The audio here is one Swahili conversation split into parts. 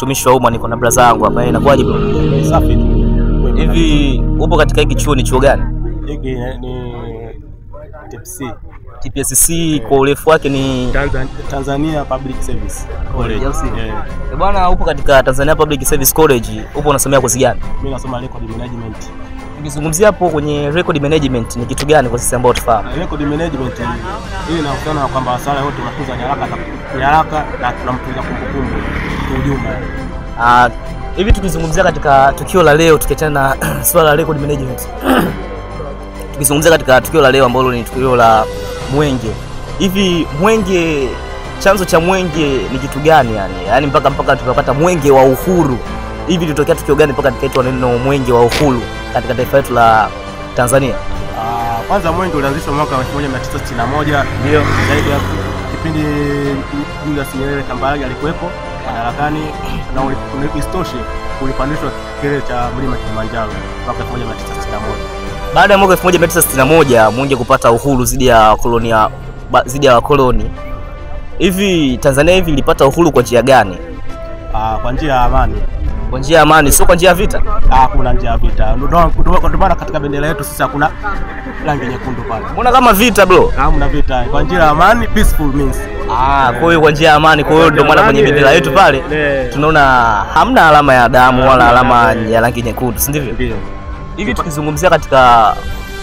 utumishi wa umma, niko na brother yangu hapa. Inakuwaje bro? Safi tu. Hivi upo katika hiki chuo, ni chuo gani? Hiki ni TPSC. TPSC kwa urefu wake ni Tanzania Public Service College. Bwana, upo katika Tanzania Public Service College, upo unasomea kozi gani? Mimi nasoma record management. Nikizungumzia hapo kwenye record management ni kitu gani kwa sisi ambao tufahamu? Record management hii inahusiana kwamba wasala wote wanatunza nyaraka na tunamtunza kumbukumbu kwa ujumla. Hivi tukizungumzia katika tukio la leo, tukiachana na swala la record management tukizungumzia katika tukio la leo ambalo ni tukio la Mwenge, hivi Mwenge, chanzo cha Mwenge ni kitu gani yani? Yaani mpaka tukapata Mwenge wa Uhuru. Hivi litokea tukio gani mpaka tukaitwa neno Mwenge wa Uhuru katika taifa letu la Tanzania? Kwanza Mwenge ulianzishwa mwaka 1961. Ndio. Zaidi ya kipindi Julius Nyerere Kambarage alikuwepo madarakani, na isitoshe ulipandishwa kilele cha mlima Kilimanjaro mwaka 1961. Baada ya mwaka 1961 Mwenge kupata uhuru zidi ya wakoloni. Hivi Tanzania hivi ilipata uhuru kwa njia gani? Kwa njia ya amani. Kwa njia ya amani, sio kwa njia ya vita? Kuna njia ya vita. Ndio maana katika bendera yetu sisi hakuna rangi nyekundu pale. Mbona kama vita bro? Hamna vita. Kwa njia ya amani, peaceful means. Kwa hiyo kwa njia ya amani. Kwa hiyo ndio maana kwenye bendera yetu pale tunaona hamna alama ya damu wala alama ya rangi nyekundu, si ndivyo? Ndio. Hivi tukizungumzia katika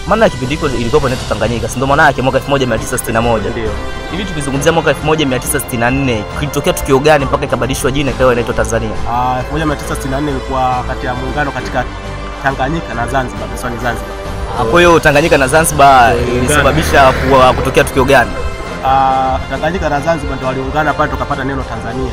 maana ya kipindi hiko ilikuwa inaitwa Tanganyika, si ndio maana yake mwaka 1961. Ndio. Hivi tukizungumzia mwaka 1964 kilitokea tukio gani mpaka ikabadilishwa jina ikawa inaitwa Tanzania? 1964 ilikuwa kati ya muungano katika Tanganyika na Zanzibar, visiwani Zanzibar. Kwa hiyo Tanganyika na Zanzibar ilisababisha kutokea tukio gani? Tanganyika na Zanzibar ndio waliungana pale tukapata neno Tanzania.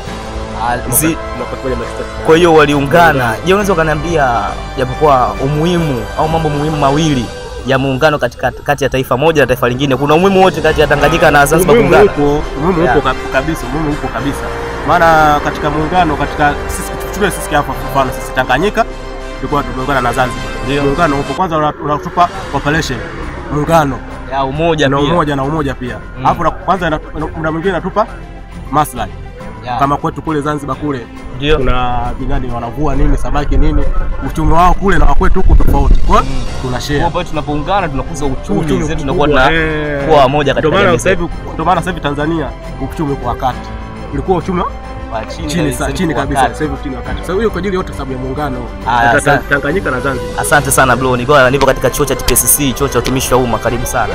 Kwa hiyo waliungana. Je, unaweza kuniambia japokuwa umuhimu au mambo muhimu mawili ya muungano kati ya taifa moja na taifa lingine? Kuna umuhimu wote kati ya Tanganyika na Zanzibar kuungana? Umuhimu upo kabisa. Maana katika muungano, katika sisi hapa mfano sisi Tanganyika tulikuwa tumeungana na Zanzibar. Muungano upo, kwanza unatupa population, muungano ya umoja na umoja pia. Hapo kwanza muda mwingine natupa maslahi. Kama kwetu kule Zanzibar kule kuna bingani wanavua nini, samaki nini, uchumi wao kule na kwetu huko tofauti. Kwa tuna share. Kwa hiyo tunapoungana tunakuza uchumi zetu, tunakuwa kwa moja katika jamii. Ndio maana sasa hivi Tanzania uchumi kwa wakati. Ulikuwa uchumi chini kabisa, sasa hivi chini wakati. Sasa hiyo kwa ajili yote sababu ya muungano Tanganyika na Zanzibar. Asante sana bro. Nipo katika chuo cha TPSC, chuo cha utumishi wa umma. Karibu sana.